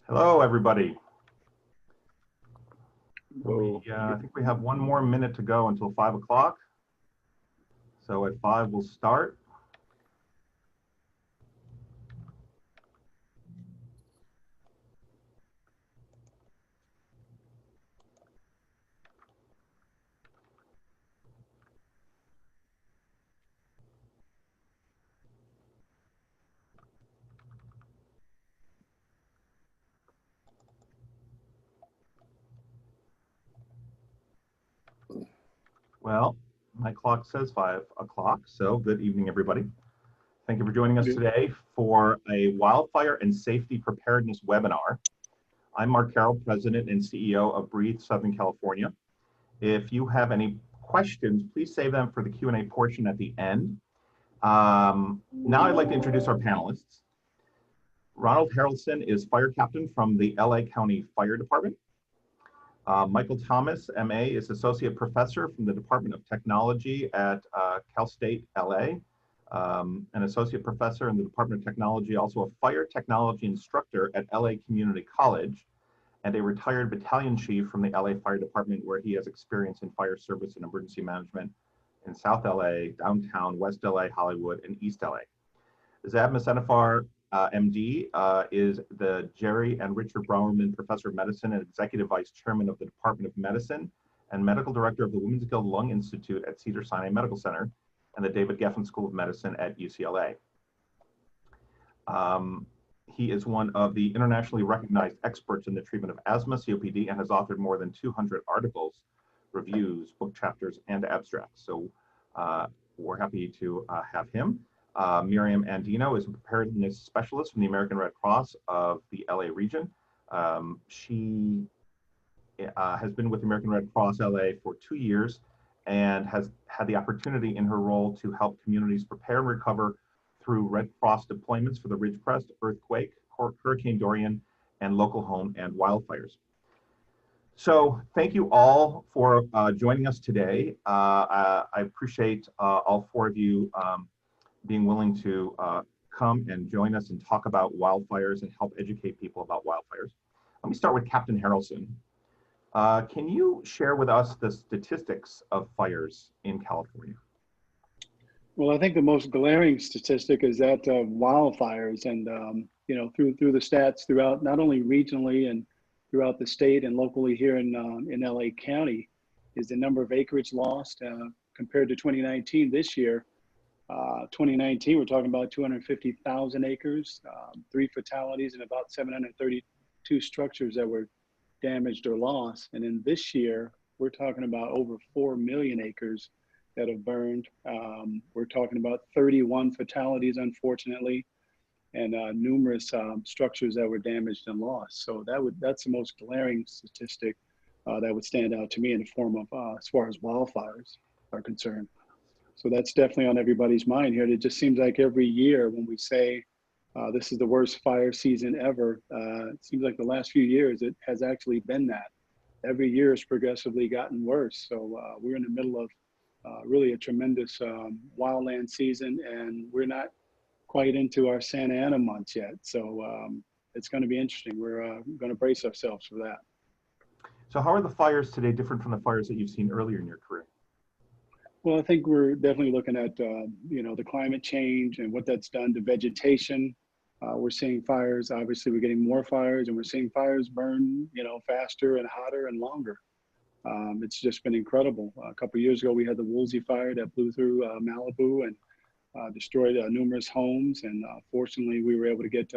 Hello, everybody. Whoa. I think we have one more minute to go until 5 o'clock. So at 5, we'll start. Well, my clock says 5 o'clock, so good evening, everybody. Thank you for joining us today for a Wildfire and Safety Preparedness webinar. I'm Mark Carroll, President and CEO of Breathe Southern California. If you have any questions, please save them for the Q&A portion at the end. Now I'd like to introduce our panelists. Ronald Haralson is fire captain from the LA County Fire Department. Michael Thomas, MA, is associate professor from the Department of Technology at Cal State LA, an associate professor in the Department of Technology, also a fire technology instructor at LA Community College, and a retired battalion chief from the LA Fire Department, where he has experience in fire service and emergency management in South LA, downtown, West LA, Hollywood, and East LA. Zab Mosenifar, MD, is the Jerry and Richard Browerman Professor of Medicine and Executive Vice Chairman of the Department of Medicine and Medical Director of the Women's Guild Lung Institute at Cedars Sinai Medical Center and the David Geffen School of Medicine at UCLA. He is one of the internationally recognized experts in the treatment of asthma, COPD, and has authored more than 200 articles, reviews, book chapters, and abstracts. So we're happy to have him. Miriam Andino is a preparedness specialist from the American Red Cross of the LA region. She has been with the American Red Cross LA for 2 years and has had the opportunity in her role to help communities prepare and recover through Red Cross deployments for the Ridgecrest earthquake, Hurricane Dorian, and local home and wildfires. So thank you all for joining us today. I appreciate all 4 of you being willing to come and join us and talk about wildfires and help educate people about wildfires. Let me start with Captain Haralson. Can you share with us the statistics of fires in California? Well, I think the most glaring statistic is that wildfires, and you know, through the stats throughout, not only regionally and throughout the state and locally here in LA County, is the number of acreage lost compared to 2019 this year. 2019, we're talking about 250,000 acres, 3 fatalities, and about 732 structures that were damaged or lost. And in this year, we're talking about over 4 million acres that have burned. We're talking about 31 fatalities, unfortunately, and numerous structures that were damaged and lost. So that's the most glaring statistic that would stand out to me in the form of as far as wildfires are concerned. So that's definitely on everybody's mind here. It just seems like every year when we say this is the worst fire season ever, it seems like the last few years it has actually been that. Every year has progressively gotten worse. So we're in the middle of really a tremendous wildland season, and we're not quite into our Santa Ana months yet. So it's going to be interesting. We're going to brace ourselves for that. So how are the fires today different from the fires that you've seen earlier in your career? Well, I think we're definitely looking at, you know, the climate change and what that's done to vegetation. We're seeing fires, obviously we're getting more fires, and we're seeing fires burn, you know, faster and hotter and longer. It's just been incredible. A couple of years ago, we had the Woolsey fire that blew through Malibu and destroyed numerous homes. And fortunately, we were able to get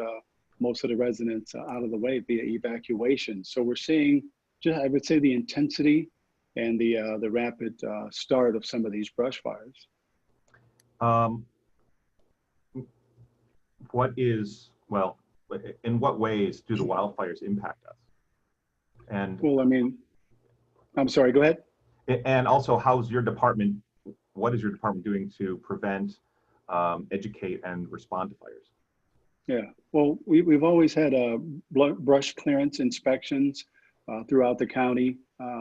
most of the residents out of the way via evacuation. So we're seeing, just, I would say, the intensity and the rapid start of some of these brush fires. In what ways do the wildfires impact us? And well, I mean, I'm sorry, go ahead. And also, what is your department doing to prevent, educate, and respond to fires? Yeah, well, we've always had brush clearance inspections throughout the county.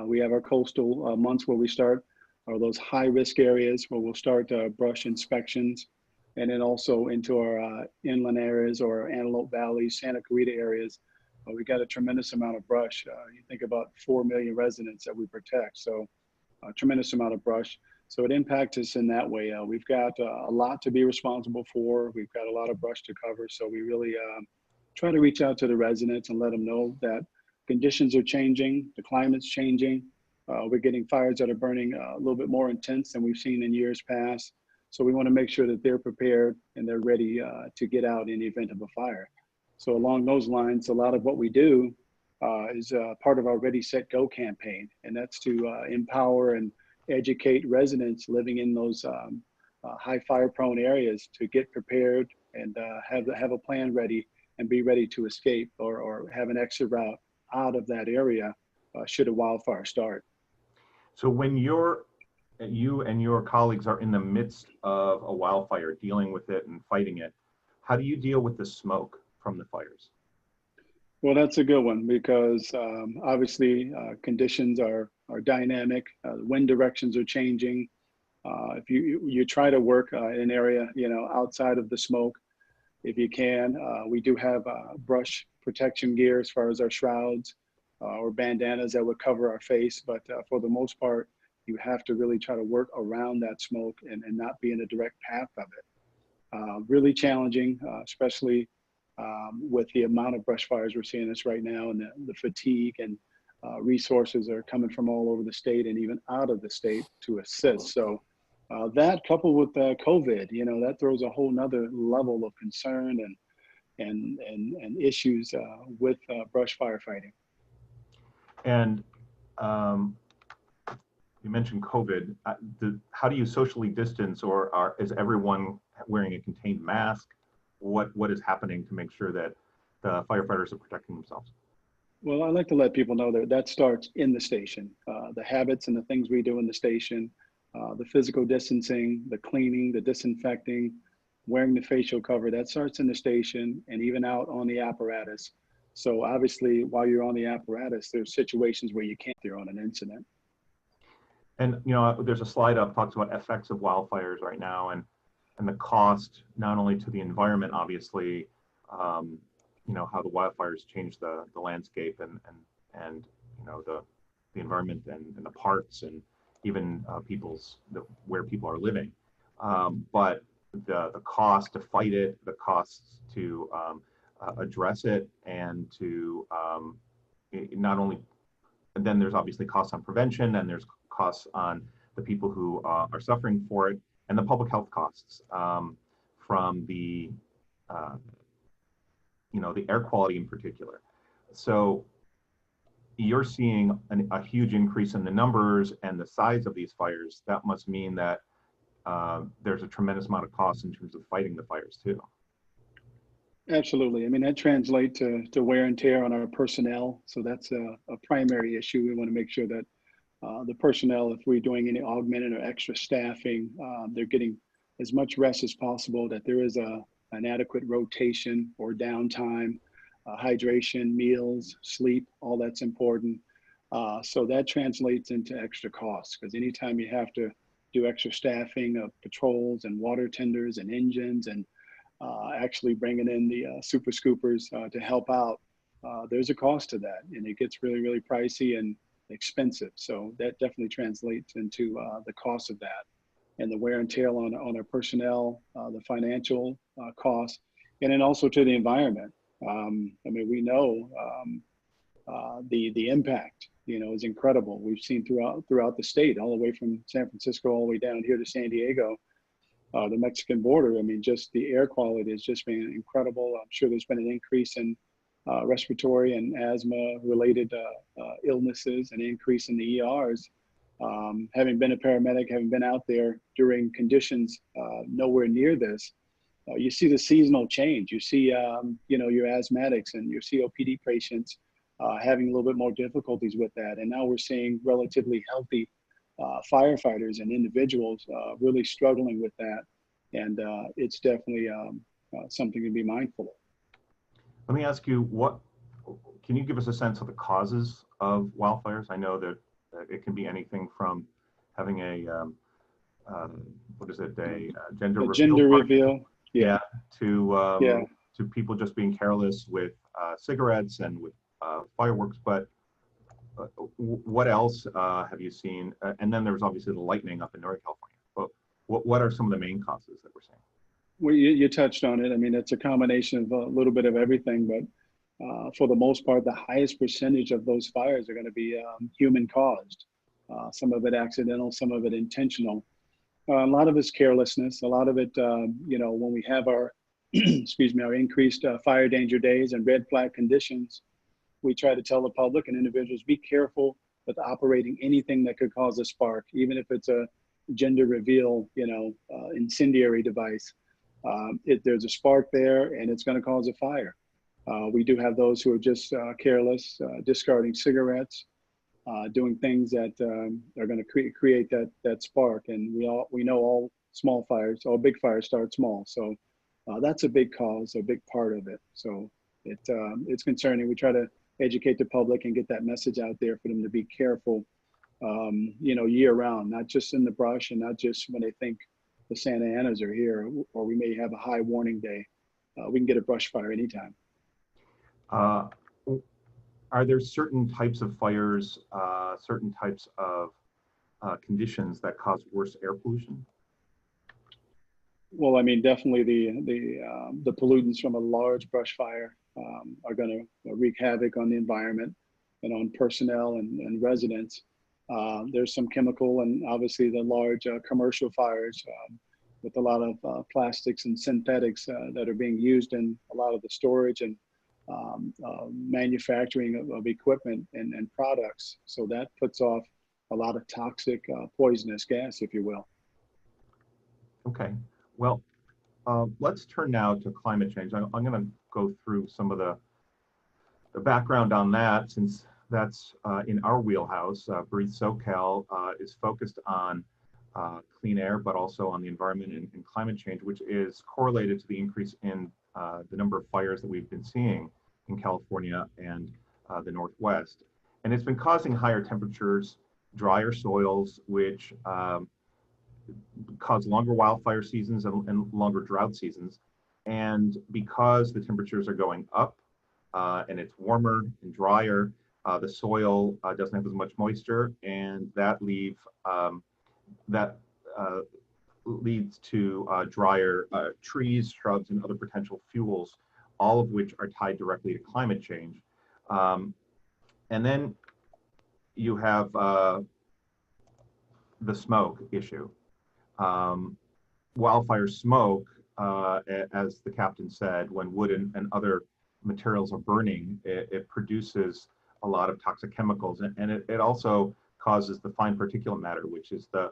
We have our coastal months where we start, or those high risk areas where we'll start brush inspections, and then also into our inland areas or Antelope Valley, Santa Clarita areas. we got a tremendous amount of brush. You think about 4 million residents that we protect, so a tremendous amount of brush. So it impacts us in that way. We've got a lot to be responsible for. We've got a lot of brush to cover. So we really try to reach out to the residents and let them know that conditions are changing, the climate's changing. We're getting fires that are burning a little bit more intense than we've seen in years past. So we want to make sure that they're prepared and they're ready to get out in the event of a fire. So along those lines, a lot of what we do is part of our Ready, Set, Go campaign. And that's to empower and educate residents living in those high fire prone areas to get prepared and have a plan ready and be ready to escape or have an exit route out of that area should a wildfire start. So when you and your colleagues are in the midst of a wildfire, dealing with it and fighting it, how do you deal with the smoke from the fires? Well, that's a good one because obviously conditions are dynamic. Wind directions are changing. If you try to work in an area, outside of the smoke, if you can, we do have brush protection gear as far as our shrouds or bandanas that would cover our face. But for the most part, you have to really try to work around that smoke and not be in a direct path of it. Really challenging, especially with the amount of brush fires we're seeing this right now, and the fatigue and resources are coming from all over the state and even out of the state to assist. So that coupled with COVID, that throws a whole nother level of concern and issues with brush firefighting. And you mentioned COVID. How do you socially distance, or is everyone wearing a contained mask? What is happening to make sure that the firefighters are protecting themselves? Well, I like to let people know that starts in the station. The habits and the things we do in the station, the physical distancing, the cleaning, the disinfecting, wearing the facial cover, that starts in the station and even out on the apparatus. So obviously, while you're on the apparatus, there's situations where you can't if you're on an incident. And there's a slide up talks about effects of wildfires right now, and the cost not only to the environment, obviously, how the wildfires change the landscape and the environment and the parks and even where people are living, but the cost to fight it, the costs to address it, and to not only, and then there's obviously costs on prevention, and there's costs on the people who are suffering for it, and the public health costs from the air quality in particular. So you're seeing a huge increase in the numbers and the size of these fires. That must mean that there's a tremendous amount of cost in terms of fighting the fires too. Absolutely. I mean, that translates to wear and tear on our personnel. So that's a primary issue. We want to make sure that the personnel, if we're doing any augmented or extra staffing, they're getting as much rest as possible, that there is an adequate rotation or downtime, hydration, meals, sleep, all that's important. So that translates into extra costs, because anytime you have to do extra staffing of patrols and water tenders and engines and actually bringing in the super scoopers to help out, there's a cost to that, and it gets really, really pricey and expensive. So that definitely translates into the cost of that, and the wear and tear on our personnel, the financial costs, and then also to the environment. I mean, we know the impact, is incredible. We've seen throughout the state, all the way from San Francisco all the way down here to San Diego, the Mexican border. I mean, just the air quality has just been incredible. I'm sure there's been an increase in respiratory and asthma related illnesses, an increase in the ERs. Having been a paramedic, having been out there during conditions nowhere near this, you see the seasonal change. You see, your asthmatics and your COPD patients having a little bit more difficulties with that. And now we're seeing relatively healthy firefighters and individuals really struggling with that. And it's definitely something to be mindful of. Let me ask you, can you give us a sense of the causes of wildfires? I know that it can be anything from having a gender reveal. Yeah. To people just being careless with cigarettes and with fireworks, but what else have you seen? And then there's obviously the lightning up in Northern California. But what are some of the main causes that we're seeing? Well, you touched on it. I mean, it's a combination of a little bit of everything, but for the most part, the highest percentage of those fires are going to be human caused. Some of it accidental, some of it intentional. A lot of it's carelessness. A lot of it, when we have our, excuse me, our increased fire danger days and red flag conditions, we try to tell the public and individuals, be careful with operating anything that could cause a spark, even if it's a gender reveal, incendiary device. If there's a spark there and it's going to cause a fire. We do have those who are just careless, discarding cigarettes, doing things that are going to create that spark. And we know all small fires, all big fires start small. So that's a big cause, a big part of it. So it's concerning. We try to educate the public and get that message out there for them to be careful, year round, not just in the brush and not just when they think the Santa Anas are here, or we may have a high warning day. We can get a brush fire anytime. Are there certain types of fires, certain types of conditions that cause worse air pollution? Well, I mean, definitely the pollutants from a large brush fire are going to wreak havoc on the environment and on personnel and residents. There's some chemical and obviously the large commercial fires with a lot of plastics and synthetics that are being used in a lot of the storage and manufacturing of equipment and products. So that puts off a lot of toxic, poisonous gas, if you will. Okay. Well, let's turn now to climate change. I'm going to go through some of the background on that, since that's in our wheelhouse. Breathe SoCal is focused on clean air, but also on the environment and climate change, which is correlated to the increase in the number of fires that we've been seeing in California and the Northwest. And it's been causing higher temperatures, drier soils, which cause longer wildfire seasons and longer drought seasons. And because the temperatures are going up and it's warmer and drier, the soil doesn't have as much moisture, and that leads to drier trees, shrubs, and other potential fuels, all of which are tied directly to climate change. And then you have the smoke issue. Wildfire smoke, as the captain said, when wood and other materials are burning, it produces a lot of toxic chemicals, and it also causes the fine particulate matter, which is the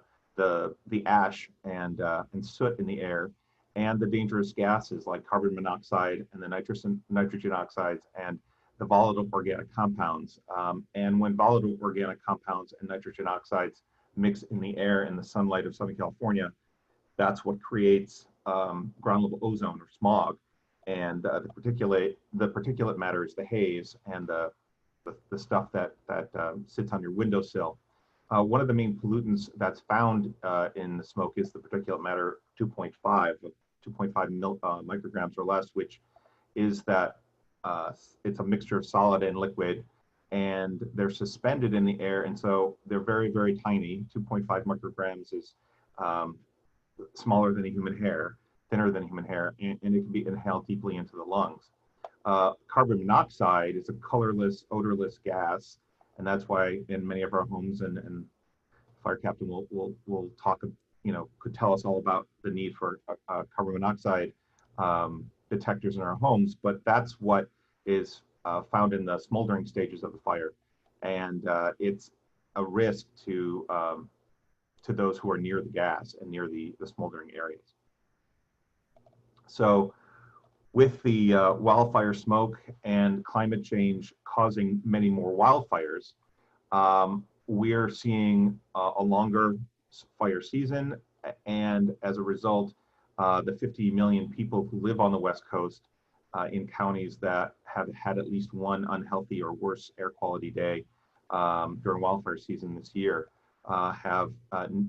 ash and soot in the air, and the dangerous gases like carbon monoxide and the nitrogen oxides and the volatile organic compounds. And when volatile organic compounds and nitrogen oxides mix in the air in the sunlight of Southern California, that's what creates ground level ozone or smog. And the particulate matter is the haze and the stuff that sits on your windowsill. One of the main pollutants that's found in the smoke is the particulate matter 2.5 micrograms or less, which is that it's a mixture of solid and liquid, and they're suspended in the air, and so they're very, very tiny. 2.5 micrograms is smaller than a human hair, thinner than human hair, and it can be inhaled deeply into the lungs. Carbon monoxide is a colorless, odorless gas, and that's why in many of our homes, and Fire Captain will talk, could tell us all about the need for carbon monoxide detectors in our homes, but that's what is found in the smoldering stages of the fire, and it's a risk to those who are near the gas and near the smoldering areas. So with the wildfire smoke and climate change causing many more wildfires, we're seeing a longer fire season, and as a result, the 50 million people who live on the West Coast in counties that have had at least one unhealthy or worse air quality day during wildfire season this year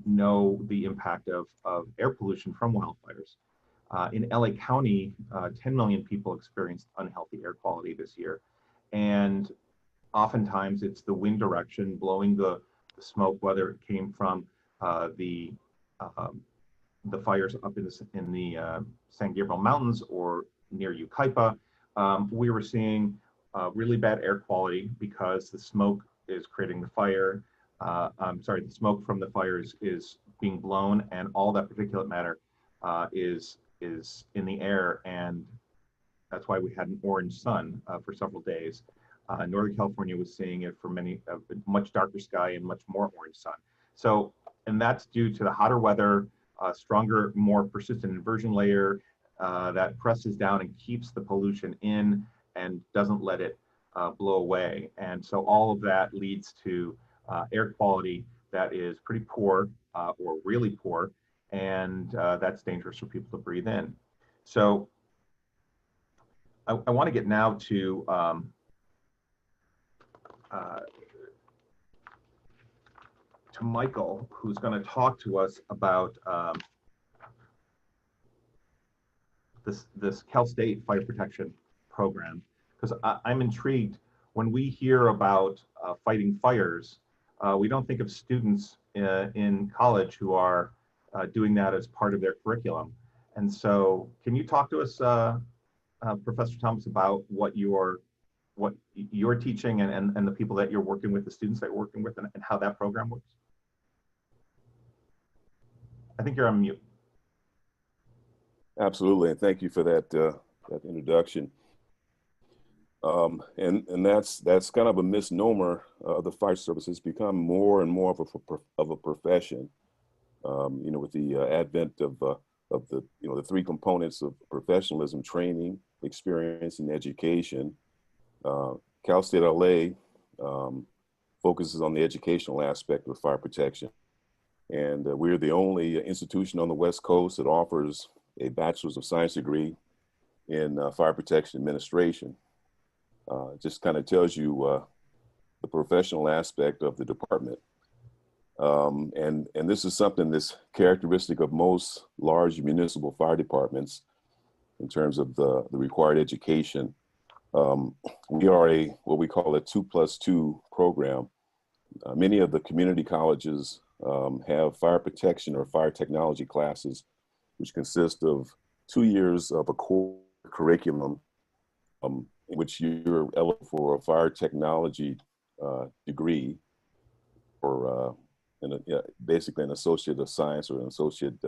know the impact of air pollution from wildfires. In LA County, 10 million people experienced unhealthy air quality this year. And oftentimes it's the wind direction blowing the smoke, whether it came from the fires up in the San Gabriel Mountains or near Yucaipa. We were seeing really bad air quality because the smoke is creating the fire. The smoke from the fires is being blown, and all that particulate matter is in the air, and that's why we had an orange sun for several days. Northern California was seeing it for much darker sky and much more orange sun. So, and that's due to the hotter weather, stronger, more persistent inversion layer that presses down and keeps the pollution in and doesn't let it blow away. And so all of that leads to air quality that is pretty poor or really poor, and that's dangerous for people to breathe in. So I want to get now to Michael, who's going to talk to us about this Cal State fire protection program, because I'm intrigued. When we hear about fighting fires, we don't think of students in college who are doing that as part of their curriculum. And so can you talk to us, Professor Thomas, about what you're teaching and the people that you're working with, the students that you're working with, and how that program works? I think you're on mute. Absolutely, and thank you for that introduction. And that's kind of a misnomer. The fire service has become more and more of a profession. With the advent of the three components of professionalism: training, experience, and education. Cal State LA focuses on the educational aspect of fire protection, and we're the only institution on the West Coast that offers a Bachelor's of Science degree in fire protection administration. Just kind of tells you the professional aspect of the department. And this is something that's characteristic of most large municipal fire departments in terms of the required education. We are what we call a 2+2 program. Many of the community colleges have fire protection or fire technology classes, which consist of 2 years of a core curriculum in which you're eligible for a fire technology degree, or basically an associate of science or an associate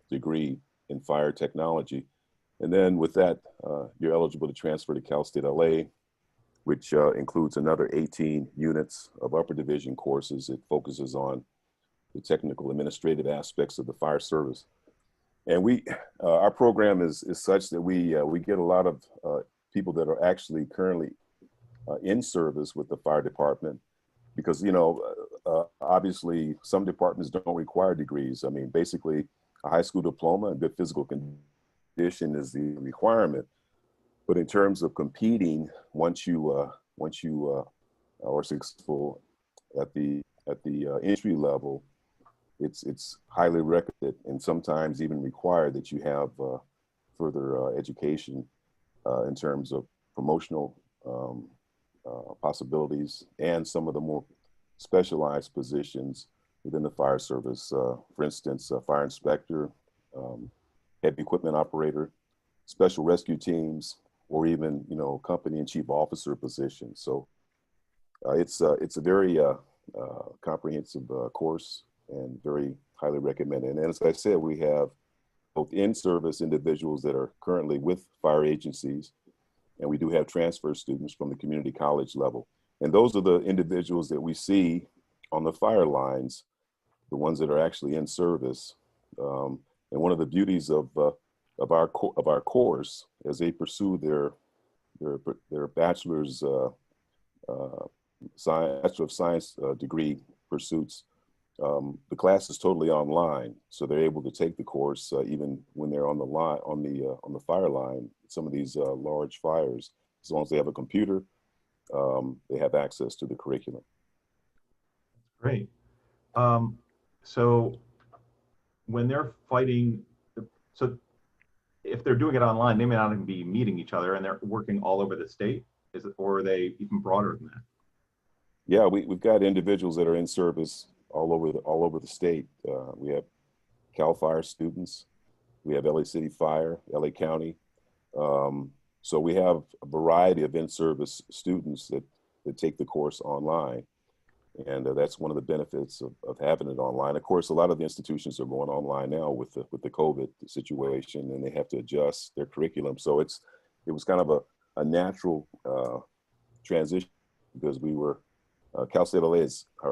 degree in fire technology. And then with that, you're eligible to transfer to Cal State LA, which includes another 18 units of upper division courses. It focuses on the technical administrative aspects of the fire service. And our program is such that we get a lot of people that are actually currently in service with the fire department, because obviously some departments don't require degrees. I mean, basically a high school diploma and good physical condition is the requirement. But in terms of competing, once you are successful at the entry level, it's highly recommended and sometimes even required that you have further education in terms of promotional possibilities and some of the more specialized positions within the fire service. For instance, fire inspector, heavy equipment operator, special rescue teams, or even company and chief officer positions. So it's a very comprehensive course and very highly recommended. And as I said, we have both in-service individuals that are currently with fire agencies, and we do have transfer students from the community college level. And those are the individuals that we see on the fire lines, the ones that are actually in service. And one of the beauties of our course, as they pursue their bachelor's Bachelor of Science degree pursuits, the class is totally online, so they're able to take the course even when they're on the line, on the fire line. Some of these large fires, as long as they have a computer, they have access to the curriculum. Great. So when they're fighting, so if they're doing it online, they may not even be meeting each other, and they're working all over the state. Is it, or are they even broader than that? Yeah, we've got individuals that are in service all over the state. We have Cal Fire students, we have LA City Fire, LA County. So we have a variety of in-service students that take the course online. And that's one of the benefits of having it online. Of course, a lot of the institutions are going online now with the COVID situation, and they have to adjust their curriculum. So it was kind of a natural transition, because we were, Cal State LA,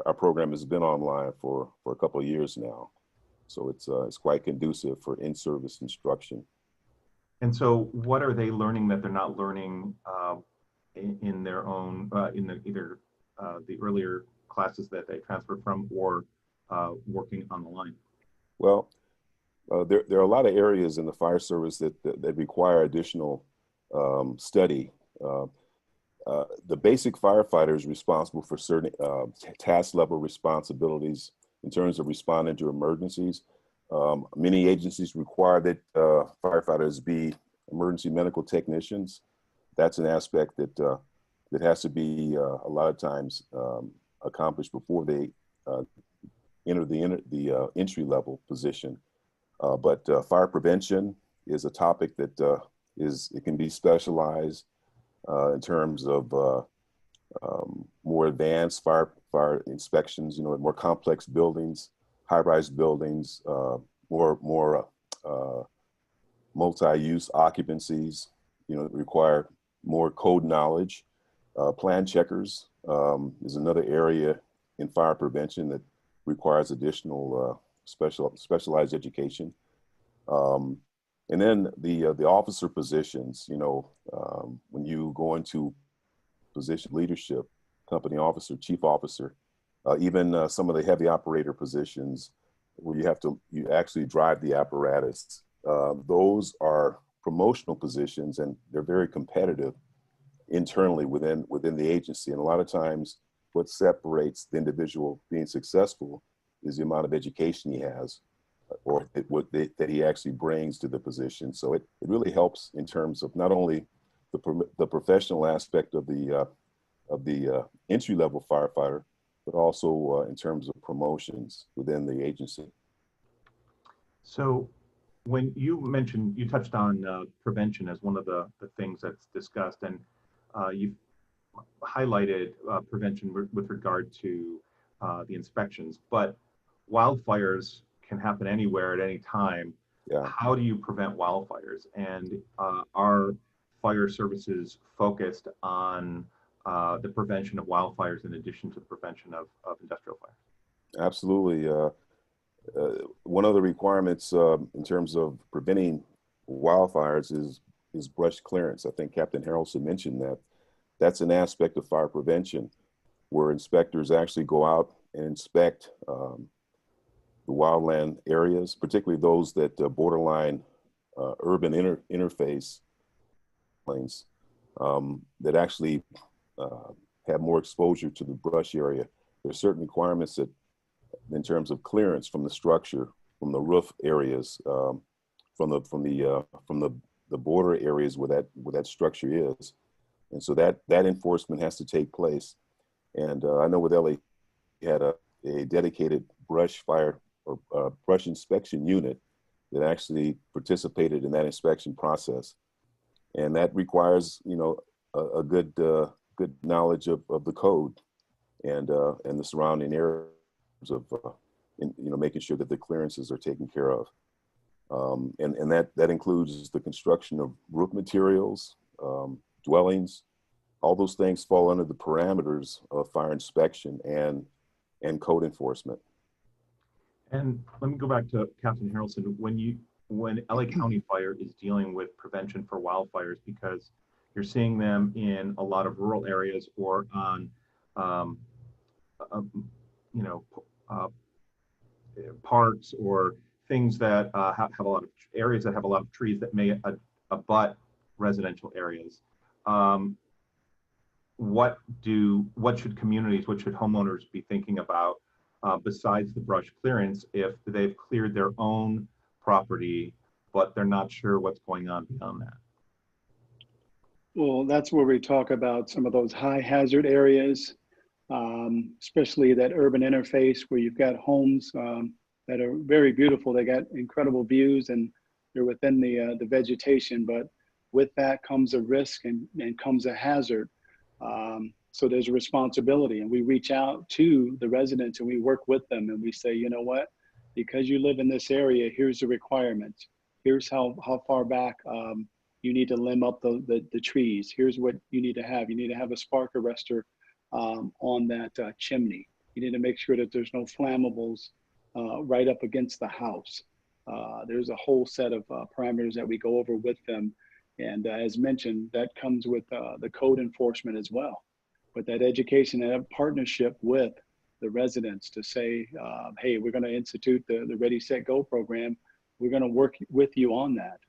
our program has been online for a couple of years now. So it's quite conducive for in-service instruction. And so what are they learning that they're not learning in their own, either the earlier classes that they transferred from, or working on the line? Well, there are a lot of areas in the fire service that require additional study. The basic firefighter is responsible for certain task level responsibilities in terms of responding to emergencies. Many agencies require that firefighters be emergency medical technicians. That's an aspect that has to be a lot of times accomplished before they enter the entry level position. But fire prevention is a topic that it can be specialized in terms of more advanced fire inspections, more complex buildings, high-rise buildings, more multi-use occupancies, require more code knowledge. Plan checkers is another area in fire prevention that requires additional specialized education. And then the officer positions, when you go into position leadership, company officer, chief officer, even some of the heavy operator positions where you actually drive the apparatus. Those are promotional positions, and they're very competitive internally within the agency. And a lot of times what separates the individual being successful is the amount of education he has, or that he actually brings to the position. So it really helps in terms of not only the professional aspect of the entry-level firefighter, but also in terms of promotions within the agency. So when you touched on prevention as one of the things that's discussed, and you've highlighted prevention with regard to the inspections, but wildfires can happen anywhere at any time. Yeah. How do you prevent wildfires? And are fire services focused on the prevention of wildfires in addition to the prevention of industrial fires? Absolutely. One of the requirements in terms of preventing wildfires is brush clearance. I think Captain Haralson mentioned that. That's an aspect of fire prevention where inspectors actually go out and inspect the wildland areas, particularly those that borderline urban interface plains that actually have more exposure to the brush area. There's certain requirements that, in terms of clearance from the structure, from the roof areas, from the border areas where that structure is, and so that enforcement has to take place. And I know with LA, we had a dedicated brush fire or brush inspection unit that actually participated in that inspection process, and that requires a good knowledge of the code and the surrounding areas of making sure that the clearances are taken care of, and that includes the construction of roof materials, dwellings. All those things fall under the parameters of fire inspection and code enforcement. And let me go back to Captain Haralson. When LA County Fire is dealing with prevention for wildfires, because you're seeing them in a lot of rural areas or on parks or things that have a lot of areas that have a lot of trees that may abut residential areas. What should homeowners be thinking about besides the brush clearance if they've cleared their own property but they're not sure what's going on beyond that. Well, that's where we talk about some of those high hazard areas, especially that urban interface where you've got homes that are very beautiful. They got incredible views and they're within the vegetation, but with that comes a risk and comes a hazard. So there's a responsibility, and we reach out to the residents and we work with them and we say, you know what, because you live in this area, here's the requirements. Here's how far back you need to limb up the trees. Here's what you need to have. You need to have a spark arrestor on that chimney. You need to make sure that there's no flammables right up against the house. There's a whole set of parameters that we go over with them. And as mentioned, that comes with the code enforcement as well. But that education and that partnership with the residents to say, hey, we're going to institute the Ready, Set, Go program. We're going to work with you on that.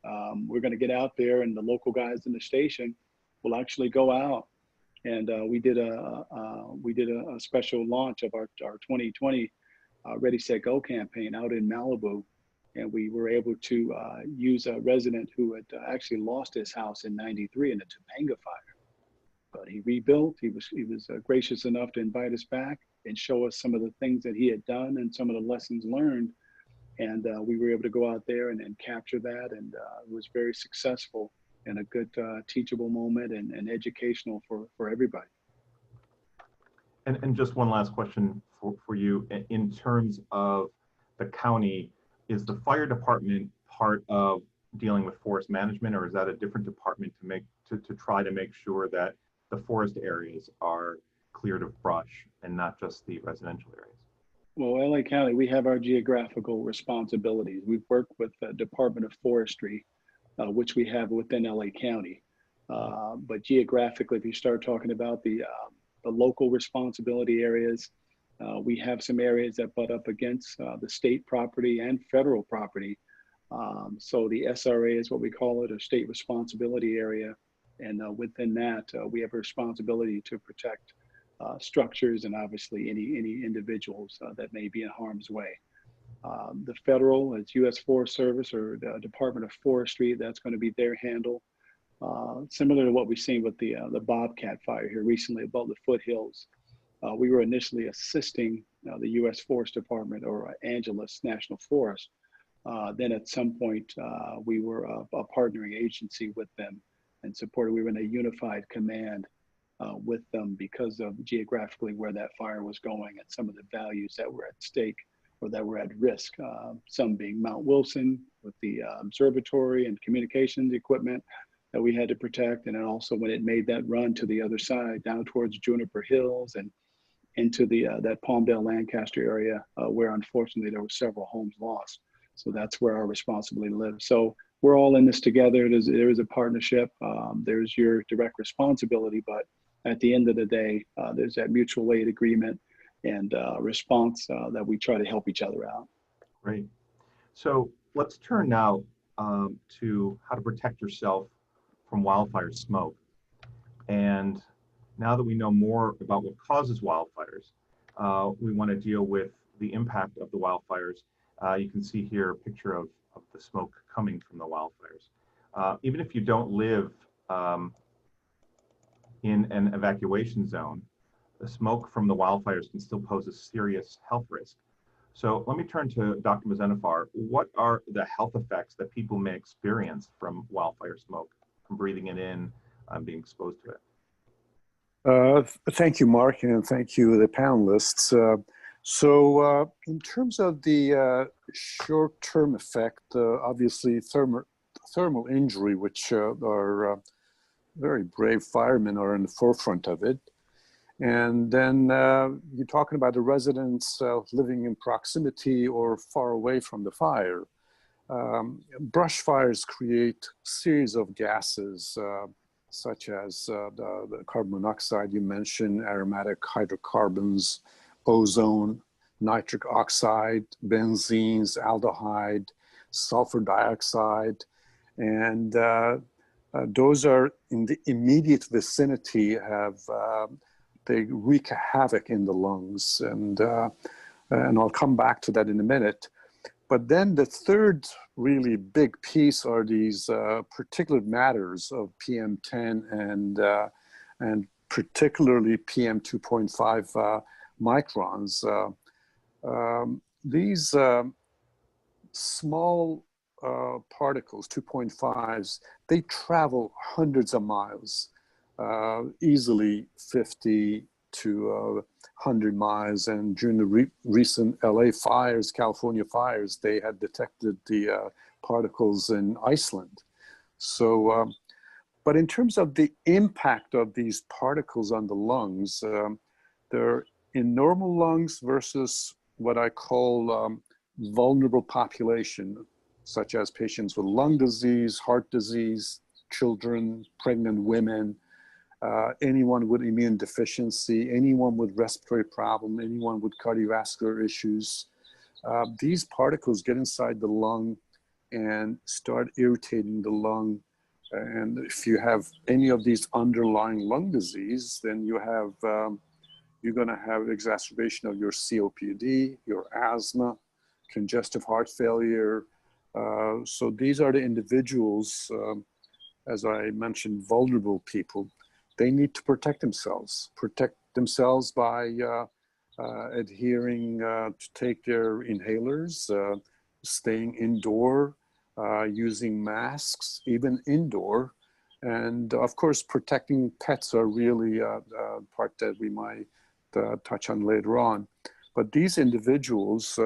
We're going to get out there, and the local guys in the station will actually go out. And we did a special launch of our 2020 Ready, Set, Go campaign out in Malibu. And we were able to use a resident who had actually lost his house in '93 in a Topanga fire. But he rebuilt. He was gracious enough to invite us back and show us some of the things that he had done and some of the lessons learned. And we were able to go out there and capture that, and it was very successful and a good teachable moment and educational for everybody. And just one last question for you. In terms of the county, is the fire department part of dealing with forest management, or is that a different department to try to make sure that the forest areas are cleared of brush and not just the residential areas? Well, LA County, we have our geographical responsibilities. We've worked with the Department of Forestry, which we have within LA County. But geographically, if you start talking about the local responsibility areas, we have some areas that butt up against the state property and federal property. So the SRA is what we call it, a state responsibility area. And within that, we have a responsibility to protect structures and obviously any individuals that may be in harm's way. The federal, it's U.S. Forest Service or the Department of Forestry, that's going to be their handle. Similar to what we've seen with the Bobcat fire here recently above the foothills. We were initially assisting the U.S. Forest Department or Angeles National Forest. Then at some point, we were a partnering agency with them and supported. We were in a unified command with them because of geographically where that fire was going and some of the values that were at stake or that were at risk. Some being Mount Wilson with the observatory and communications equipment that we had to protect. And then also when it made that run to the other side down towards Juniper Hills and into that Palmdale Lancaster area where unfortunately there were several homes lost. So that's where our responsibility lives. So we're all in this together. There is a partnership. There's your direct responsibility, but at the end of the day, there's that mutual aid agreement and response that we try to help each other out. Great. So let's turn now to how to protect yourself from wildfire smoke. And now that we know more about what causes wildfires, we want to deal with the impact of the wildfires. You can see here a picture of the smoke coming from the wildfires. Even if you don't live in an evacuation zone, the smoke from the wildfires can still pose a serious health risk. So let me turn to Dr. Mosenifar. What are the health effects that people may experience from wildfire smoke, from breathing it in, being exposed to it? Thank you, Mark, and thank you, the panelists. So in terms of the short-term effect, obviously thermal injury, which our very brave firemen are in the forefront of it. And then you're talking about the residents living in proximity or far away from the fire. Brush fires create a series of gases, such as the carbon monoxide you mentioned, aromatic hydrocarbons, ozone, nitric oxide, benzenes, aldehyde, sulfur dioxide, and those are in the immediate vicinity they wreak havoc in the lungs, and I'll come back to that in a minute. But then the third really big piece are these particulate matters of PM10 and particularly PM2.5 microns. These small particles, 2.5s, they travel hundreds of miles, easily 50 to 100 miles. And during the recent LA fires, California fires, they had detected the particles in Iceland. So, but in terms of the impact of these particles on the lungs, they're in normal lungs versus what I call vulnerable population, such as patients with lung disease, heart disease, children, pregnant women, anyone with immune deficiency, anyone with respiratory problem, anyone with cardiovascular issues. These particles get inside the lung and start irritating the lung. And if you have any of these underlying lung disease, then you have, you're gonna have exacerbation of your COPD, your asthma, congestive heart failure. So these are the individuals, as I mentioned, vulnerable people. They need to protect themselves by adhering to take their inhalers, staying indoor, using masks, even indoor. And of course, protecting pets are really a part that we might touch on later on. But these individuals,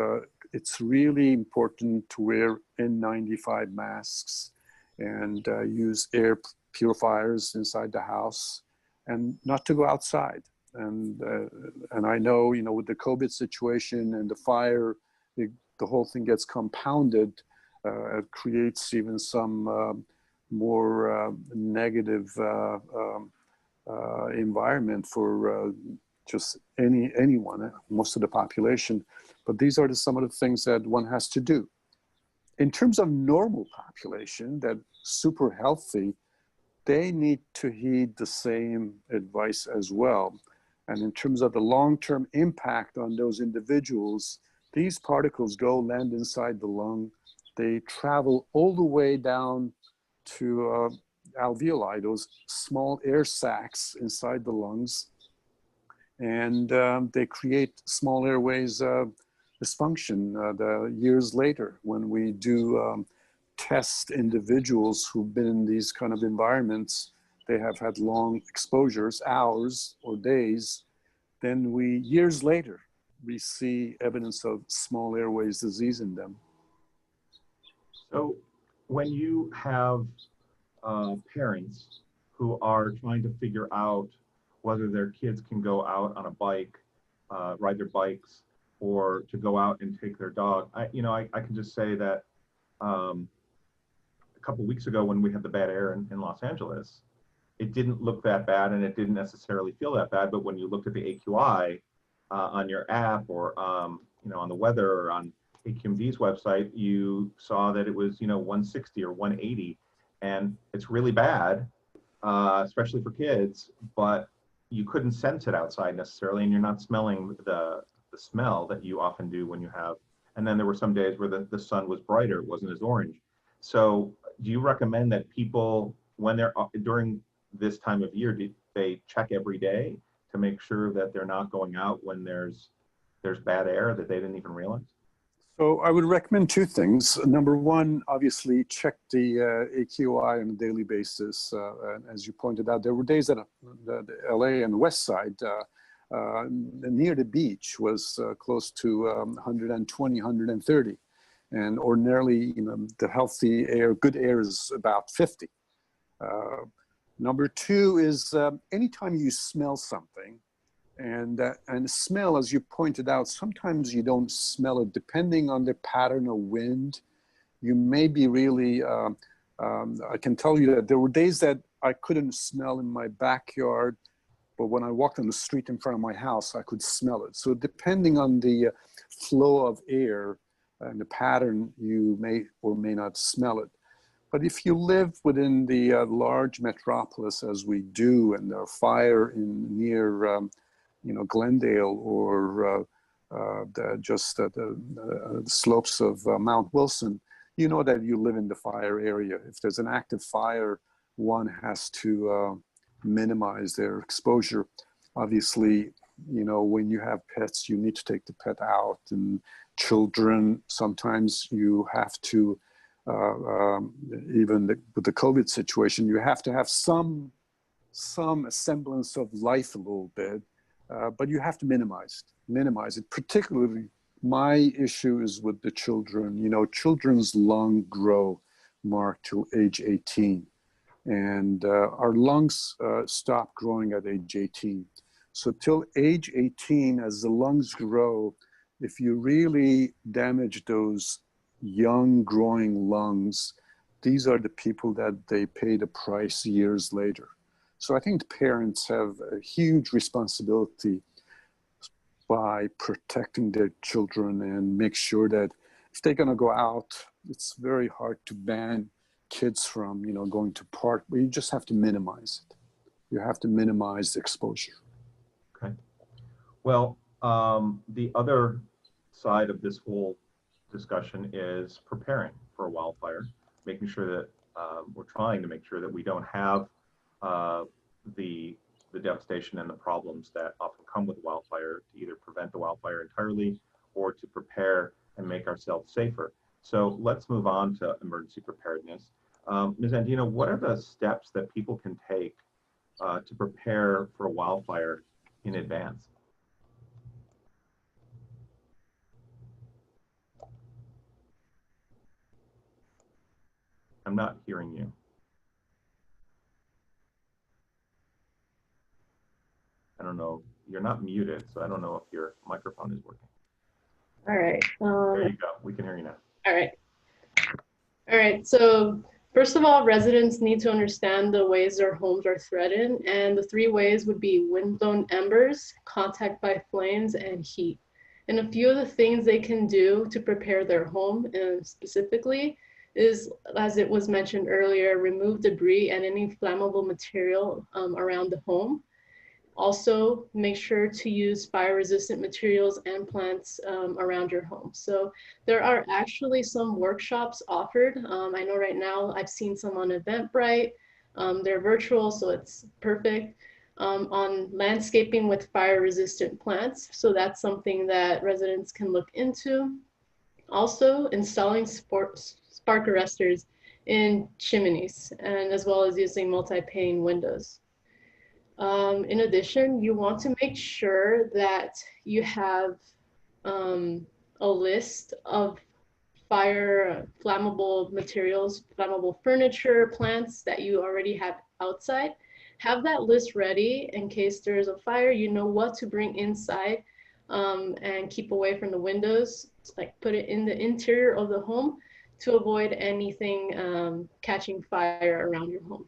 it's really important to wear N95 masks and use air purifiers inside the house and not to go outside. And I know, you know, with the COVID situation and the fire, the whole thing gets compounded. It creates even some more negative environment for just anyone, most of the population. But these are some of the things that one has to do. In terms of normal population, that super healthy, they need to heed the same advice as well. And in terms of the long-term impact on those individuals, these particles land inside the lung. They travel all the way down to alveoli, those small air sacs inside the lungs. And they create small airways dysfunction the years later when we do test individuals who've been in these kind of environments. They have had long exposures, hours or days. Then years later, we see evidence of small airways disease in them. So when you have parents who are trying to figure out whether their kids can go out on a bike, ride their bikes, or to go out and take their dog, I can just say that a couple of weeks ago when we had the bad air in Los Angeles, it didn't look that bad and it didn't necessarily feel that bad. But when you looked at the AQI on your app or on the weather or on AQMD's website, you saw that it was 160 or 180, and it's really bad, especially for kids. But you couldn't sense it outside necessarily, and you're not smelling the smell that you often do when you have. And then there were some days where the sun was brighter, it wasn't as orange. So do you recommend that people, when they're during this time of year, do they check every day to make sure that they're not going out when there's bad air that they didn't even realize? So I would recommend two things. Number one, obviously check the AQI on a daily basis. And as you pointed out, there were days that the LA and the West Side near the beach was close to 120, 130. And ordinarily, the healthy air, good air is about 50. Number two is anytime you smell something, and smell, as you pointed out, sometimes you don't smell it depending on the pattern of wind. You may be really, I can tell you that there were days that I couldn't smell in my backyard, but when I walked on the street in front of my house, I could smell it. So depending on the flow of air and the pattern, you may or may not smell it. But if you live within the large metropolis, as we do, and there are fire near Glendale or the slopes of Mount Wilson, you know that you live in the fire area. If there's an active fire, one has to minimize their exposure. Obviously, you know, when you have pets, you need to take the pet out, and children, sometimes you have to, even with the COVID situation, you have to have some semblance of life a little bit, but you have to minimize it. Particularly, my issue is with the children. You know, children's lungs grow, Mark, till age 18. And our lungs stop growing at age 18. So till age 18, as the lungs grow, if you really damage those young growing lungs, these are the people that they pay the price years later. So I think parents have a huge responsibility by protecting their children and make sure that if they're gonna go out, it's very hard to ban kids from, you know, going to park, but you just have to minimize it. You have to minimize the exposure. Okay. Well, the other side of this whole discussion is preparing for a wildfire, making sure that we're trying to make sure that we don't have the devastation and the problems that often come with wildfire, to either prevent the wildfire entirely or to prepare and make ourselves safer. So let's move on to emergency preparedness. Ms. Andino, what are the steps that people can take to prepare for a wildfire in advance? I'm not hearing you. I don't know. You're not muted, so I don't know if your microphone is working. All right. There you go. We can hear you now. All right. All right. So first of all, residents need to understand the ways their homes are threatened. And the 3 ways would be wind-blown embers, contact by flames, and heat. And a few of the things they can do to prepare their home specifically is, as it was mentioned earlier, remove debris and any flammable material around the home. Also, make sure to use fire-resistant materials and plants around your home. So there are actually some workshops offered. I know right now I've seen some on Eventbrite. They're virtual, so it's perfect, on landscaping with fire-resistant plants. So that's something that residents can look into. Also, installing spark arresters in chimneys, and as well as using multi-pane windows. In addition, you want to make sure that you have a list of flammable materials, flammable furniture, plants that you already have outside. Have that list ready in case there is a fire. You know what to bring inside and keep away from the windows. Like put it in the interior of the home to avoid anything catching fire around your home.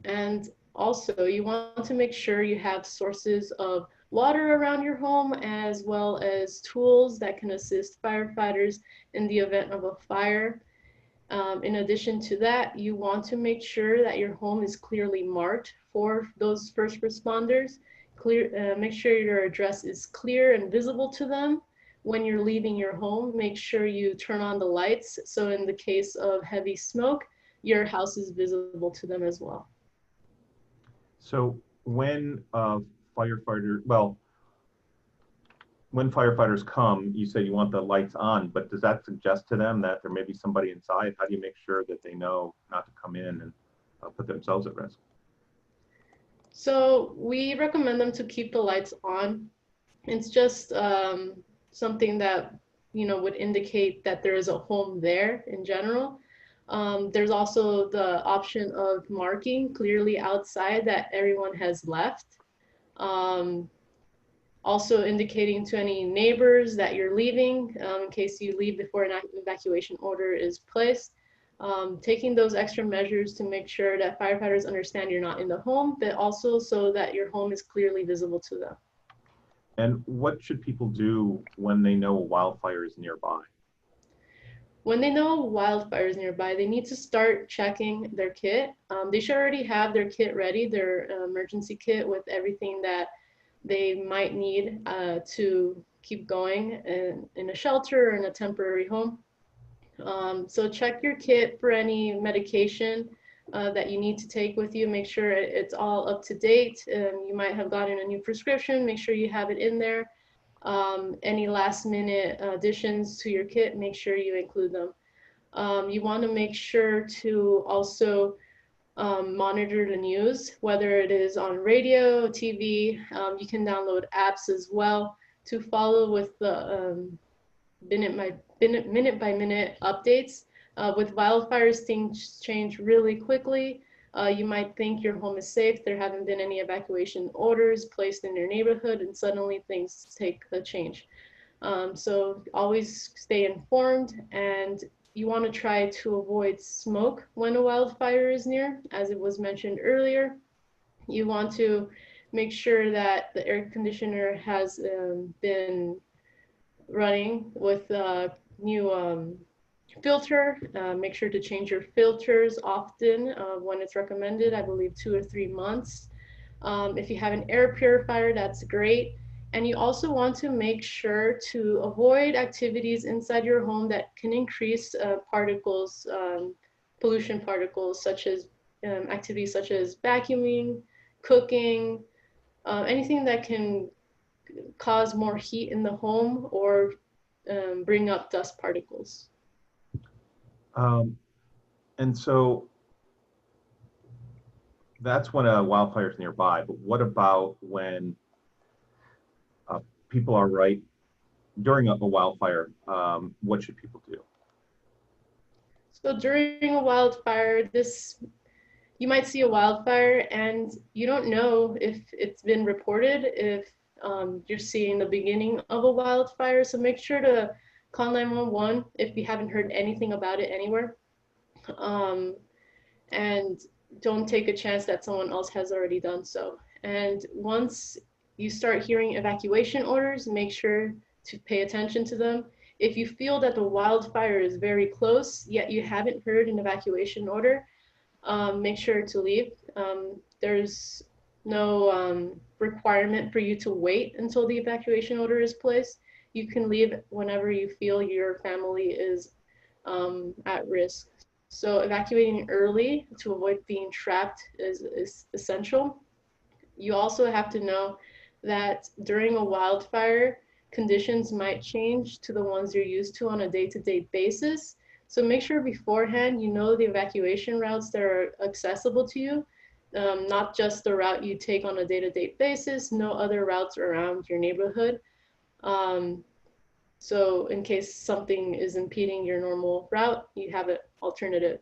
And also, you want to make sure you have sources of water around your home, as well as tools that can assist firefighters in the event of a fire. In addition to that, you want to make sure that your home is clearly marked for those first responders. Make sure your address is clear and visible to them. When you're leaving your home, make sure you turn on the lights. So in the case of heavy smoke, your house is visible to them as well. So when when firefighters come, you say you want the lights on, but does that suggest to them that there may be somebody inside? How do you make sure that they know not to come in and put themselves at risk? So we recommend them to keep the lights on. It's just something that, you know, would indicate that there is a home there in general. There's also the option of marking clearly outside that everyone has left. Also indicating to any neighbors that you're leaving in case you leave before an evacuation order is placed. Taking those extra measures to make sure that firefighters understand you're not in the home, but also so that your home is clearly visible to them. And what should people do when they know a wildfire is nearby? When they know wildfires nearby, they need to start checking their kit. They should already have their kit ready, their emergency kit with everything that they might need to keep going in a shelter or in a temporary home. So check your kit for any medication that you need to take with you. Make sure it's all up to date. You might have gotten a new prescription. Make sure you have it in there. Any last minute additions to your kit, make sure you include them. You want to make sure to also monitor the news, whether it is on radio, TV. You can download apps as well to follow with the minute by minute updates. With wildfires, things change really quickly. You might think your home is safe. There haven't been any evacuation orders placed in your neighborhood, and suddenly things take a change. So always stay informed, and you want to try to avoid smoke when a wildfire is near. As it was mentioned earlier, you want to make sure that the air conditioner has been running with a new filter. Make sure to change your filters often when it's recommended, I believe 2 or 3 months. If you have an air purifier, that's great. And you also want to make sure to avoid activities inside your home that can increase particles, pollution particles, such as activities such as vacuuming, cooking, anything that can cause more heat in the home or bring up dust particles. And so that's when a wildfire is nearby, but what about when people are right during a wildfire? What should people do? So during a wildfire, you might see a wildfire and you don't know if it's been reported, if you're seeing the beginning of a wildfire. So make sure to call 911 if you haven't heard anything about it anywhere. And don't take a chance that someone else has already done so. And once you start hearing evacuation orders, make sure to pay attention to them. If you feel that the wildfire is very close, yet you haven't heard an evacuation order, make sure to leave. There's no requirement for you to wait until the evacuation order is placed. You can leave whenever you feel your family is at risk. So evacuating early to avoid being trapped is essential. You also have to know that during a wildfire, conditions might change to the ones you're used to on a day-to-day basis. So make sure beforehand you know the evacuation routes that are accessible to you, not just the route you take on a day-to-day basis, no other routes around your neighborhood. So in case something is impeding your normal route, you have an alternative.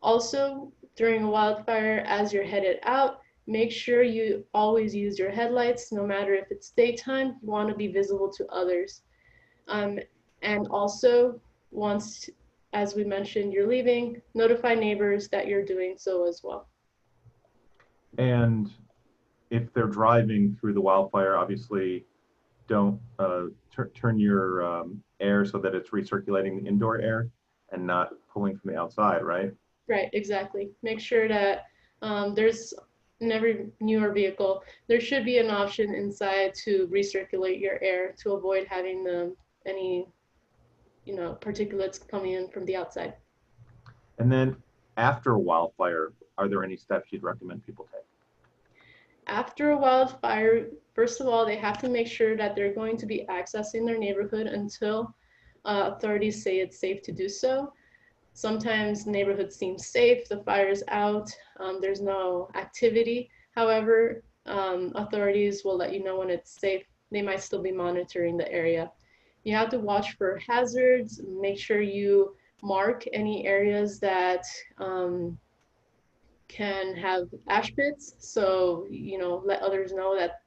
Also, during a wildfire, as you're headed out, make sure you always use your headlights, no matter if it's daytime. You want to be visible to others. And also, once, as we mentioned, you're leaving, notify neighbors that you're doing so as well. And if they're driving through the wildfire, obviously don't turn your air so that it's recirculating the indoor air and not pulling from the outside, right? Right, exactly. Make sure that there's, in every newer vehicle, there should be an option inside to recirculate your air to avoid having any particulates coming in from the outside. And then after a wildfire, are there any steps you'd recommend people take? After a wildfire, first of all, they have to make sure that they're going to be accessing their neighborhood until authorities say it's safe to do so. Sometimes neighborhoods seem safe, the fire's out, there's no activity. However, authorities will let you know when it's safe. They might still be monitoring the area. You have to watch for hazards, make sure you mark any areas that can have ash pits. So, let others know that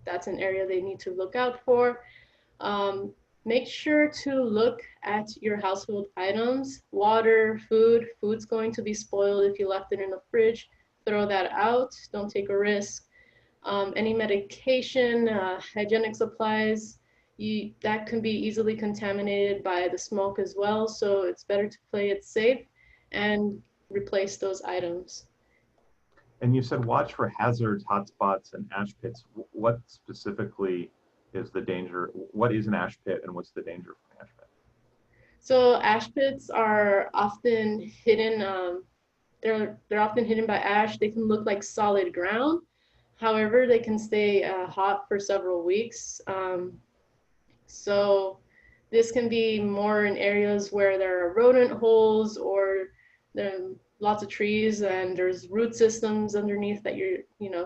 that's an area they need to look out for. Make sure to look at your household items, water, food. Food's going to be spoiled if you left it in the fridge. Throw that out, don't take a risk. Any medication, hygienic supplies, that can be easily contaminated by the smoke as well. So it's better to play it safe and replace those items. And you said watch for hazards, hotspots, and ash pits. What specifically is the danger? What is an ash pit and what's the danger from an ash pit? So ash pits are often hidden. They're often hidden by ash. They can look like solid ground. However, they can stay hot for several weeks. So this can be more in areas where there are rodent holes or there are lots of trees and there's root systems underneath that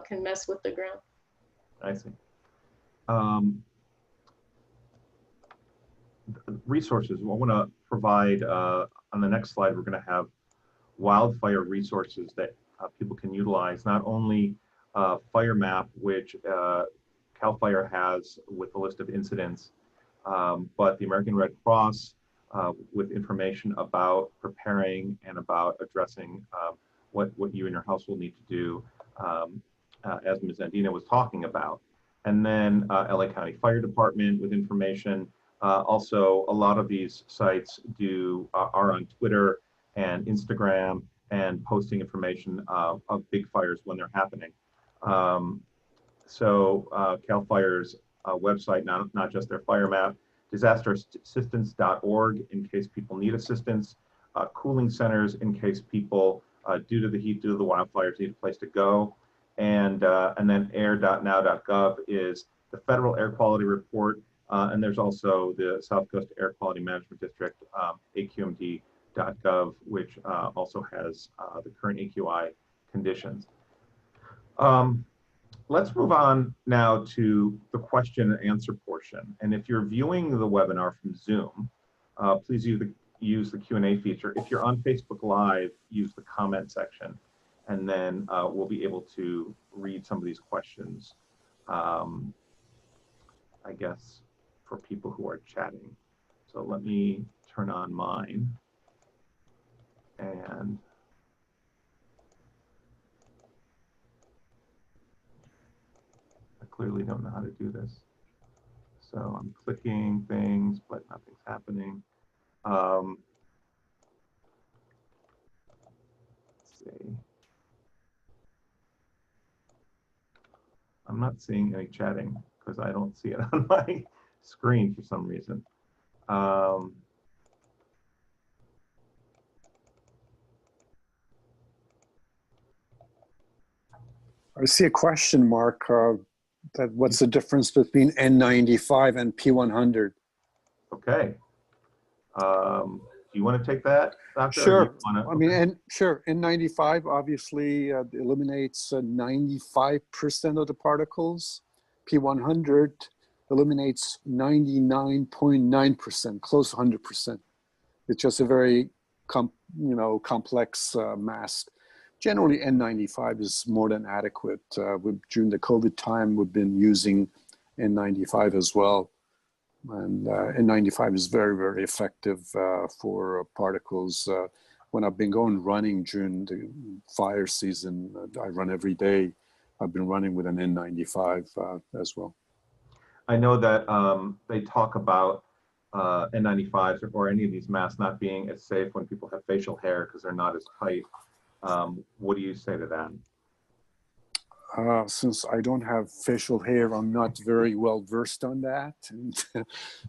can mess with the ground. I see. Resources. I want to provide on the next slide. We're going to have wildfire resources that people can utilize. Not only Fire Map, which CAL FIRE has with a list of incidents, but the American Red Cross with information about preparing and about addressing what you and your household need to do, as Ms. Andina was talking about. And then LA County Fire Department with information. Also, a lot of these sites are on Twitter and Instagram and posting information of big fires when they're happening. So CAL FIRE's website, not just their fire map, disasterassistance.org in case people need assistance, cooling centers in case people, due to the heat, due to the wildfires, need a place to go, and then air.now.gov is the federal air quality report, and there's also the South Coast Air Quality Management District, aqmd.gov, which also has the current AQI conditions. Let's move on now to the question and answer portion. And if you're viewing the webinar from Zoom, please use the Q&A feature. If you're on Facebook Live, use the comment section, and then we'll be able to read some of these questions, I guess, for people who are chatting. So let me turn on mine. And I clearly don't know how to do this. So I'm clicking things, but nothing's happening. Let's see. I'm not seeing any chatting because I don't see it on my screen for some reason. I see a question mark. That what's the difference between N95 and P100? Okay. Do you want to take that, Doctor? Sure. I mean, sure. N95 obviously eliminates 95% of the particles. P100 eliminates 99.9%, close to 100%. It's just a very complex mask. Generally, N95 is more than adequate. During the COVID time, we've been using N95 as well. And N95 is very, very effective for particles. When I've been running during the fire season, I run every day. I've been running with an N95 as well. I know that they talk about N95s or any of these masks not being as safe when people have facial hair because they're not as tight. What do you say to that? Since I don't have facial hair, I'm not very well versed on that. And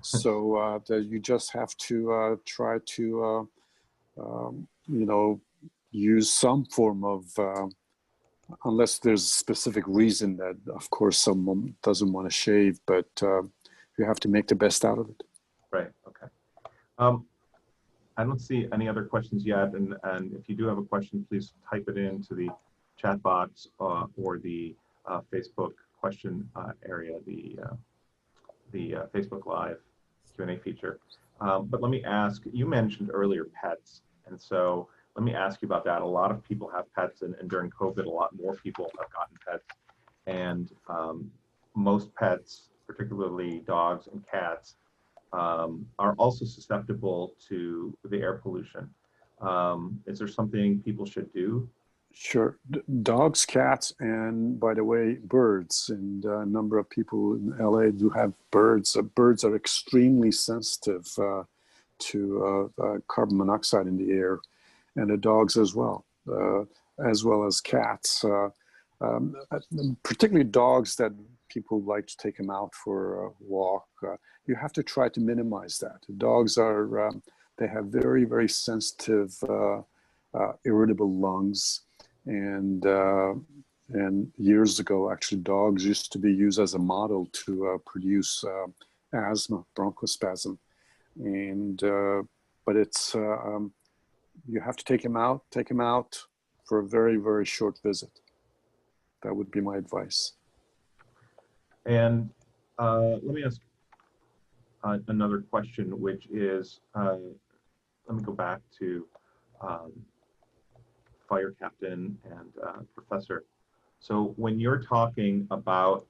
so you just have to try to, use some form of, unless there's a specific reason that, of course, someone doesn't want to shave, but you have to make the best out of it. Right, okay. I don't see any other questions yet, and if you do have a question, please type it into the chat box or the Facebook question area, the Facebook Live Q&A feature. But let me ask, you mentioned earlier pets, and so let me ask you about that. A lot of people have pets, and during COVID, a lot more people have gotten pets, and most pets, particularly dogs and cats, are also susceptible to the air pollution. Is there something people should do? Sure. Dogs, cats, and by the way, birds. And a number of people in LA do have birds. Birds are extremely sensitive to carbon monoxide in the air, and the dogs as well as cats. Particularly dogs that people like to take them out for a walk. You have to try to minimize that. Dogs are, they have very, very sensitive, irritable lungs. And years ago, actually, dogs used to be used as a model to produce asthma, bronchospasm. And, but it's, you have to take them out for a very, very short visit. That would be my advice. And let me ask another question, which is, let me go back to fire captain and professor. So when you're talking about,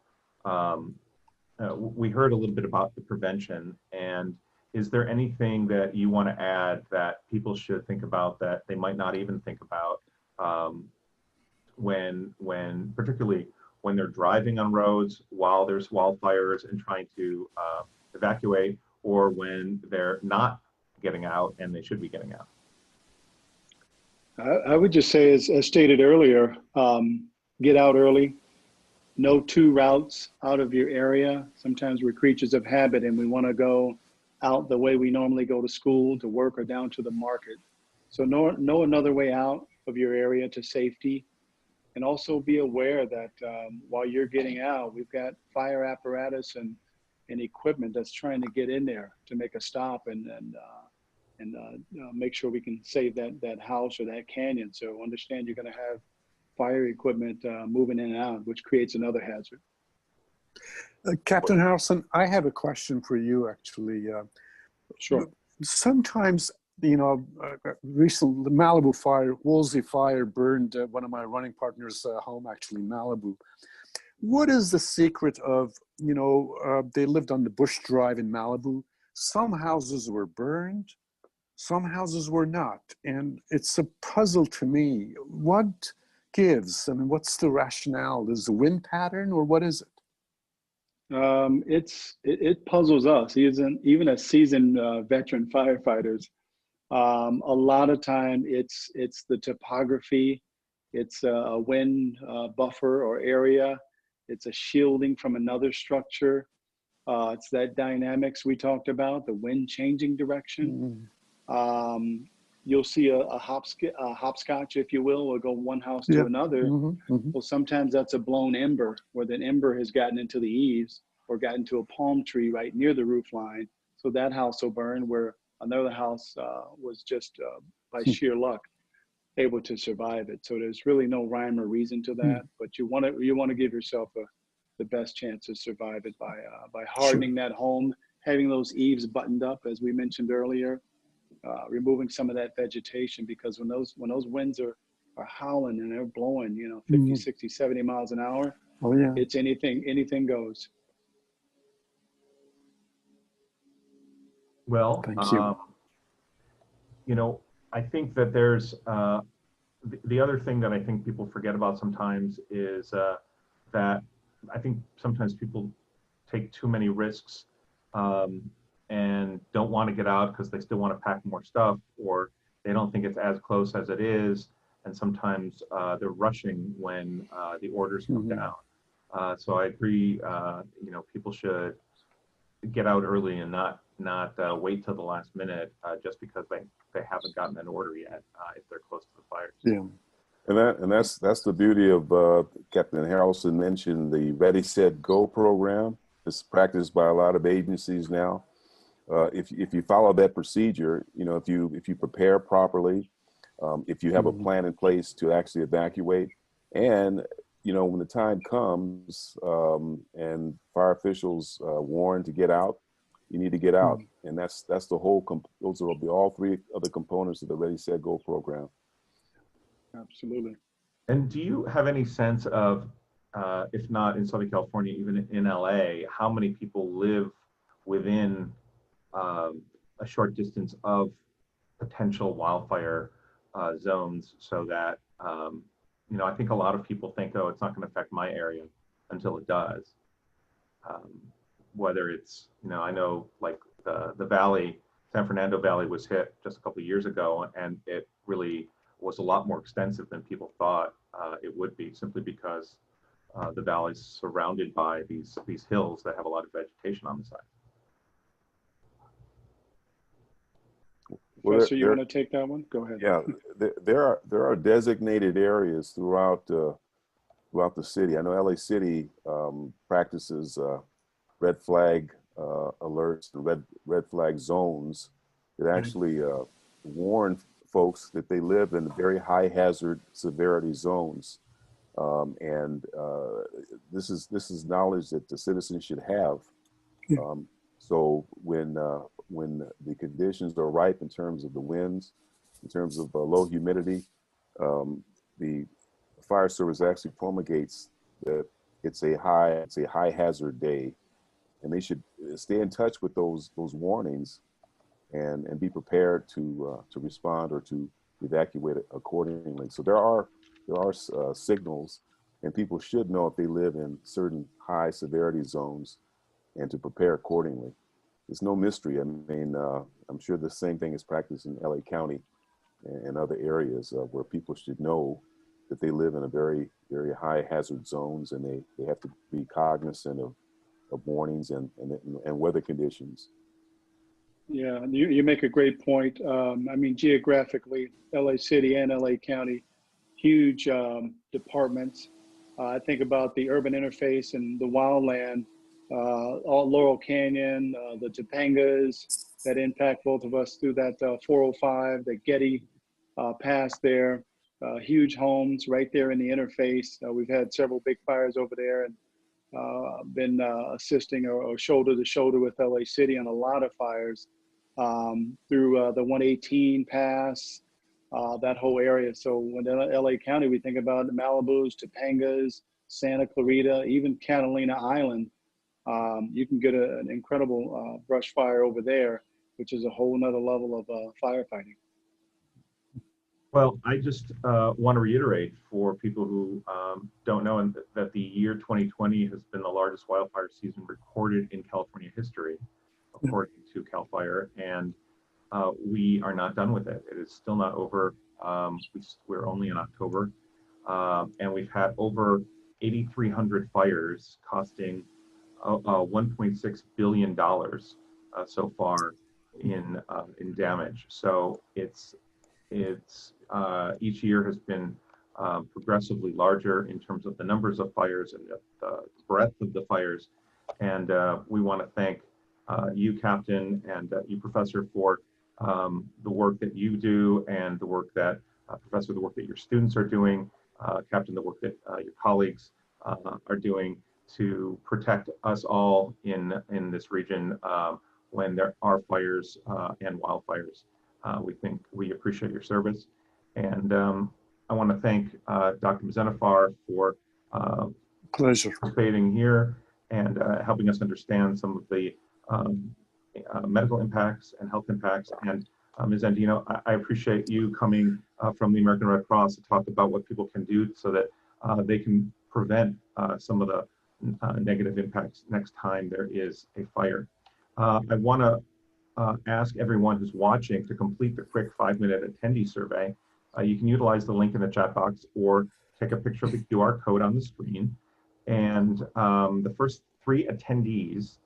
we heard a little bit about the prevention, and is there anything that you want to add that people should think about that they might not even think about when particularly when they're driving on roads while there's wildfires and trying to evacuate, or when they're not getting out and they should be getting out? I would just say, as stated earlier, get out early. Know 2 routes out of your area. Sometimes we're creatures of habit and we want to go out the way we normally go to school, to work, or down to the market. So know another way out of your area to safety. And also be aware that while you're getting out, we've got fire apparatus and equipment that's trying to get in there to make a stop and make sure we can save that house or that canyon. So understand you're going to have fire equipment moving in and out, which creates another hazard. Captain Haralson, I have a question for you, actually. Sure. Sometimes, you know, recently the Malibu fire, Wolsey fire burned one of my running partners' home, actually, Malibu. What is the secret of, you know, they lived on the Bush Drive in Malibu. Some houses were burned, some houses were not. And it's a puzzle to me. What gives? I mean, what's the rationale? Is the wind pattern, or what is it? It puzzles us, even as seasoned veteran firefighters. A lot of time it's the topography, it's a wind buffer or area, it's a shielding from another structure, it's that dynamics we talked about, the wind changing direction. You'll see a hopscotch, if you will, or go one house to another. Well, sometimes that's a blown ember, where the ember has gotten into the eaves or gotten to a palm tree right near the roof line. So that house will burn, where another house was just by sheer luck able to survive it. So there's really no rhyme or reason to that, but you want to give yourself the best chance to survive it by hardening that home, having those eaves buttoned up, as we mentioned earlier, removing some of that vegetation, because when those winds are howling and they're blowing, you know, 50, 60, 70 miles an hour, it's anything goes. Well, thank you. You know, I think that there's the other thing that I think people forget about sometimes is that I think sometimes people take too many risks and don't want to get out because they still want to pack more stuff, or they don't think it's as close as it is. And sometimes they're rushing when the orders come down. So I agree, you know, people should get out early and not wait till the last minute just because they haven't gotten an order yet if they're close to the fires. Yeah. And that's the beauty of Captain Haralson mentioned the Ready, Set, Go program. It's practiced by a lot of agencies now. If you follow that procedure, you know, if you prepare properly, if you have a plan in place to actually evacuate, and you know, when the time comes and fire officials warn to get out, you need to get out, and that's the whole. Those will be all 3 of the components of the Ready, Set, Go program. Absolutely. And do you have any sense of, if not in Southern California, even in LA, how many people live within a short distance of potential wildfire zones, so that, you know, I think a lot of people think, oh, it's not going to affect my area until it does. Whether it's, you know, I know like the valley, San Fernando Valley was hit just a couple of years ago, and it really was a lot more extensive than people thought it would be, simply because the valley is surrounded by these hills that have a lot of vegetation on the side. Well, Professor, you want to take that one? Go ahead. Yeah, there are designated areas throughout throughout the city. I know LA City practices red flag alerts and red flag zones that actually warn folks that they live in very high hazard severity zones. This is knowledge that the citizens should have. So when the conditions are ripe in terms of the winds, in terms of low humidity, the fire service actually promulgates that it's a high hazard day, and they should stay in touch with those warnings and be prepared to respond or to evacuate accordingly. So there are signals, and people should know if they live in certain high severity zones and to prepare accordingly. It's no mystery. I mean, I'm sure the same thing is practiced in LA County and other areas where people should know that they live in a very, very high hazard zones, and they have to be cognizant of warnings and weather conditions. Yeah, you make a great point. I mean, geographically, LA City and LA County, huge departments. I think about the urban interface and the wildland, all Laurel Canyon, the Topangas that impact both of us through that 405, the Getty Pass there, huge homes right there in the interface. We've had several big fires over there, and been assisting or shoulder to shoulder with LA City on a lot of fires through the 118 pass, that whole area. So when LA County, we think about the Malibus, Topangas, Santa Clarita, even Catalina Island. You can get an incredible brush fire over there, which is a whole nother level of firefighting. Well, I just want to reiterate for people who don't know that the year 2020 has been the largest wildfire season recorded in California history, according to CAL FIRE, and we are not done with it. It is still not over. We're only in October, and we've had over 8,300 fires costing $1.6 billion so far in damage. So it's each year has been progressively larger in terms of the numbers of fires and the breadth of the fires. And we want to thank you, Captain, and you, Professor, for the work that you do, and the work that, Professor, the work that your students are doing, Captain, the work that your colleagues are doing to protect us all in this region when there are fires and wildfires. We appreciate your service, and I want to thank Dr. Mosenifar for participating here and helping us understand some of the medical impacts and health impacts. And Ms. Andino, I appreciate you coming from the American Red Cross to talk about what people can do so that they can prevent some of the negative impacts next time there is a fire. I want to ask everyone who's watching to complete the quick 5-minute attendee survey. You can utilize the link in the chat box or take a picture of the QR code on the screen. And the first 3 attendees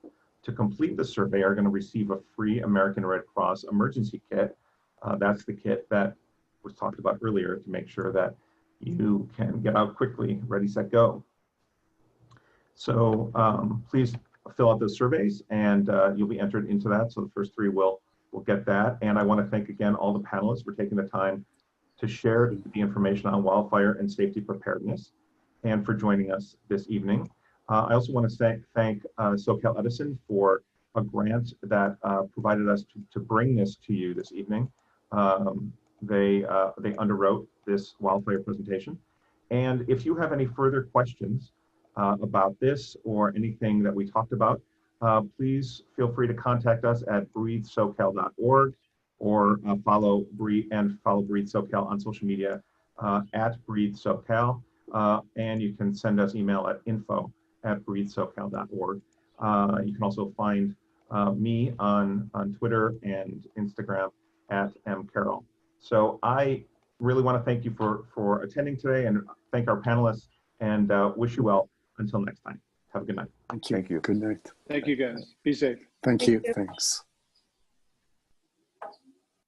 to complete the survey are going to receive a free American Red Cross emergency kit. That's the kit that was talked about earlier to make sure that you can get out quickly, ready, set, go. So please fill out those surveys, and you'll be entered into that. So the first 3 will get that. And I want to thank again all the panelists for taking the time to share the information on wildfire and safety preparedness, and for joining us this evening. I also want to thank SoCal Edison for a grant that provided us to bring this to you this evening. They underwrote this wildfire presentation. And if you have any further questions about this or anything that we talked about, please feel free to contact us at breathesocal.org or follow Breathe SoCal on social media at Breathe SoCal. And you can send us email at info@breathesocal.org. You can also find me on Twitter and Instagram at mcarroll. So I really want to thank you for attending today, and thank our panelists, and wish you well. Until next time, have a good night. Thank you. Thank you. Good night. Thank you, guys. Be safe. Thank Thank you. you. Thanks.